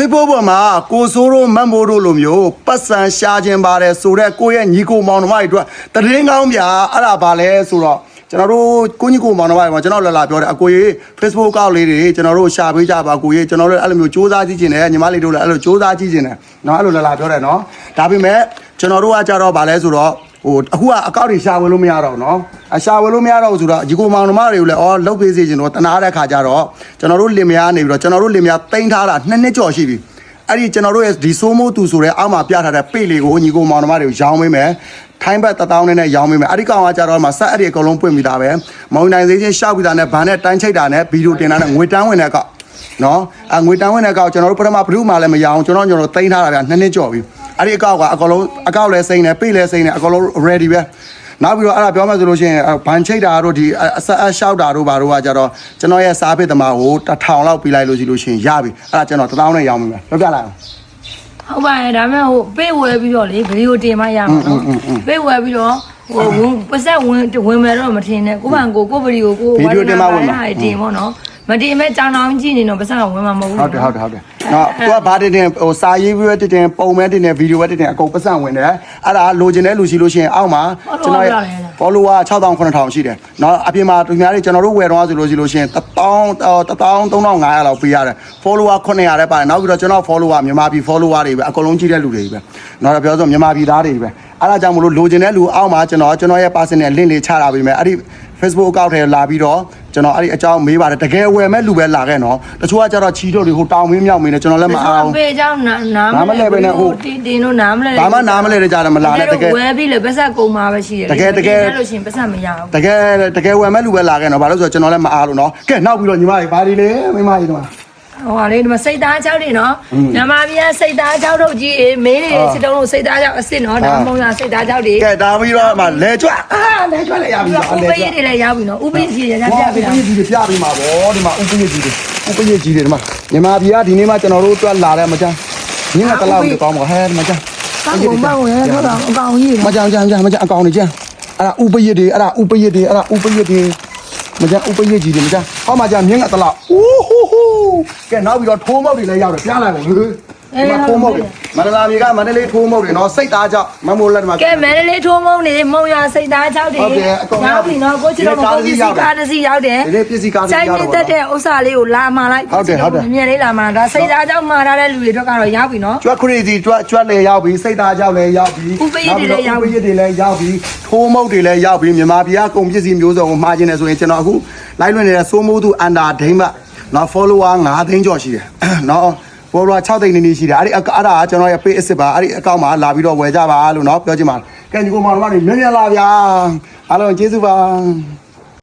Facebook ပေါ်မှာကိုစိုးတို့မတ်မိုးတို့လိုမျိုးပတ်စံရှားခြင်းပါတယ်ဆိုတော့ကိုရဲ့ညီကိုမောင်နှမတွေအတွက်တရင်ကောင်းဗျာအဲ့ဒါဘာလဲဆိုတော့ကျွန်တော်တို့ကိုညီကိုမောင်နှမတွေမှာကျွန်တော်လာပြောတယ်အကိုကြီး Facebook ကောက်လေးတွေကျွန်တော်တို့ရှာပေးကြပါကိုကြီးကျွန်တော်တို့အဲ့လိုမျိုးစူးစမ်းကြည့်ခြင်းနဲ့ညီမလေးတို့လည်းအဲ့လိုစူးစမ်းကြည့်ခြင်းနဲ့နော်အဲ့လိုလာပြောတယ်နော်ဒါပေမဲ့ကျွန်တော်တို့ကကြတော့ဘာလဲဆိုတော့ဟိုအခုကအကောက်တွေရှာဝယ်လို့မရတော့ဘူးเนาะအရှာဝယ်လို့မရတော့ဘူးဆိုတော့ဒီကိုမောင်နှမတွေကိုလည်းအော်လုတ်ပေးစေချင်တော့တနာတဲ့ခါကျတော့ကျွန်တော်တို့လင်မယားနေပြီးတော့ကျွန်တော်တို့လင်မယားတိမ့်ထားတာ2နှစ်ကျော်ရှိပြီအဲ့ဒီကျွန်တော်တို့ရဲ့ဒီဆိုးမိုးသူဆိုတဲ့အောက်မှာပြထားတဲ့ပေလေးကိုညီကိုမောင်နှမတွေကိုရောင်းပေးမယ်ထိုင်းဘက်1000နဲ့ရောင်းပေးမယ်အဲ့ဒီကောင်ကကြတော့မှဆက်အဲ့ဒီအကုန်လုံးပွင့်ပြီးသားပဲမောင်နိုင်စေးချင်းရှောက်ပြီးသားနဲ့ဗန်နဲ့တန်းချိတ်တာနဲ့ဗီဒီယိုတင်တာနဲ့ငွေတန်းဝင်တဲ့ကောက်နော်ငွေတန်းဝင်တဲ့ကောက်ကျွန်တော်တို့ပထမဘယ်သူမှလည်းမရအောင်ကျွန်တော်တိမ့်ထားတာဗျ2နှစ်ကျော်ပြီအဲ့ဒီအကောက်ကအကောင်လုံးအကောက်လဲစိမ့်တယ်ပိတ်လဲစိမ့်တယ်အကောင်လုံး ready ပဲနောက်ပြီးတော့အဲ့ဒါပြောမှဆိုလို့ရှိရင်ဘန်ချိတ်တာတို့ဒီအဆက်အရှောက်တာတို့ဘာတို့ကကြတော့ကျွန်တော်ရဲ့စားဖိတ်သမားကို1000လောက်ပေးလိုက်လို့ရှိလို့ရှိရင်ရပြီအဲ့ဒါကျွန်တော်1000နဲ့ရောင်းပြီပဲပြောပြလိုက်အောင်ဟုတ်ပါရဲ့ဒါပေမဲ့ဟိုပေးဝယ်ပြီးတော့လေဗီဒီယိုတင်မှရမှာနော်ပေးဝယ်ပြီးတော့ဟိုပတ်ဆက်ဝင်မယ်တော့မထင်နဲ့ကိုဗန်ကိုဗီဒီယိုကိုဗီဒီယိုတင်မှဝင်မှာတင်ပေါ့နော်မတင်မဲ့ကြောင်တောင်ကြည့်နေတော့ပတ်ဆက်ကဝင်မှာမဟုတ်ဘူးဟုတ်တယ်နော်သူကဘာတင်ဟိုစာရေးပြီးပဲတင်ပုံမဲတင်ဗီဒီယိုပဲတင်အကုန်ပတ်စံဝင်တယ်အဲ့ဒါလိုချင်တဲ့လူရှိလို့ရှိရင်အောက်မှာကျွန်တော်ရဲ့ follower 6000 9000ရှိတယ်နော်အပြင်မှာသူများတွေကျွန်တော်တို့ဝယ်တော့ဆိုလို့ရှိလို့ရှိရင်13500လောက်ပေးရတယ် follower 900လည်းပါတယ်နောက်ပြီးတော့ကျွန်တော် follower မြန်မာပြည် follower တွေပဲအကုန်လုံးကြည့်တဲ့လူတွေပဲနော်ပြောဆိုမြန်မာပြည်သားတွေပဲအဲ့ဒါကြောင့်မလို့လိုချင်တဲ့လူအောက်မှာကျွန်တော်ရဲ့ personal link လေးချတာပေးမယ်အဲ့ဒီ Facebook account ထဲလာပြီးတော့ကျွန်တော်အဲ့ဒီအကြောင်းမေးပါတယ်တကယ်ဝယ်မဲ့လူပဲလာခဲ့နော်တချို့ကကျတော့ချီတို့တွေဟိုတောင်မင်းမြောက်မင်းနဲ့ကျွန်တော်လည်းမအောင်ဘေးအကြောင်းနားမလဲပဲနဲ့ဟိုတင်တို့နားမလဲဘာမှနားမလဲကြတယ်မလာနဲ့တကယ်ဝယ်ပြီးလေပတ်ဆက်ကုန်မှာပဲရှိတယ်တကယ်လို့ရှိရင်ပတ်ဆက်မရဘူးတကယ်ဝယ်မဲ့လူပဲလာခဲ့နော်ဘာလို့ဆိုတော့ကျွန်တော်လည်းမအားလို့နော်ကဲနောက်ပြီးတော့ညီမလေးဘာဒီလဲမိမကြီးတို့ဟိုဟာလေးဒီမှာစိတ်သားချောက်တွေနော်မြန်မာပြည်စိတ်သားချောက်တို့ကြီးမင်းတွေစစ်တုံးလို့စိတ်သားချောက်အစ်စ်နော်ဒါမှမဟုတ်လားစိတ်သားချောက်တွေကဲဒါပြီးတော့မှလဲကျွတ်လဲကျွတ်လည်းရပြီဥပရေးတွေလည်းရောက်ပြီနော်ဥပရေးကြီးတွေရပြပြီနော်ဥပရေးကြီးတွေပြပြီးမှာဗောဒီမှာဥပရေးကြီးတွေဒီမှာမြန်မာပြည်ကဒီနေ့မှကျွန်တော်တို့တွက်လာတယ်မချမ်းညနေတလောက်ကိုကောင်းပါဟဲ့မချမ်းကောင်းပါဘူးရဲ့တော့အကောင်ကြီးမချမ်းအကောင်တွေချမ်းအဲ့ဒါဥပရေးတွေမချမ်းဥပရေးကြီးတွေမချမ်းဟောမှာချမ်းမြင်းကတလောက်ဟူးကဲနောက်ပြီးတော့ထိုးမောက်တွေလည်းရောက်တယ်ပြလိုက်ပါဦးဒီမှာထိုးမောက်တွေမန္တလာမြေကမန္တလေးထိုးမောက်တွေနော်စိတ်သားကြောင့်မမိုးလက်မှာကဲမန္တလေးထိုးမောက်နေမုံရစိတ်သားကြောင့်တွေရောက်ပြီနော်ကိုချစ်တော်ကိုပစ္စည်းကားတစ်စီးရောက်တယ်ဒီပစ္စည်းကားတစ်စီးရောက်တော့စိုက်နေတဲ့ဥစ္စာလေးကိုလာမှာလိုက်မြင်လေးလာမှာဒါစိတ်သားကြောင့်မှာထားတဲ့လူတွေတော့ကတော့ရောက်ပြီနော်ကျွတ်ခရီးစီကျွတ်လည်းရောက်ပြီစိတ်သားကြောင့်လည်းရောက်ပြီဥပရေးတွေလည်းရောက်ပြီထိုးမောက်တွေလည်းရောက်ပြီမြန်မာပြည်ကကုန်ပစ္စည်းမျိုးစုံကိုမှားခြင်းနေဆိုရင်ကျွန်တော်အခုလိုက်လွှင့်နေတဲ့စိုးမိုးသူအန်တာဒိမ့်မနော် follower 9သိန်းကျော်ရှိတယ်နော် follower 6သိန်းနီးရှိတယ်အဲ့ဒါကကျွန်တော်ရဲ့ page အစ်စ်ပါအဲ့ဒီအကောင့်မှာလာပြီးတော့ဝယ်ကြပါလို့နော်ပြောချင်ပါတယ်ကဲညီကိုမောင်တို့ကနေမြန်လာဗျာအားလုံးကျေးဇူးပါ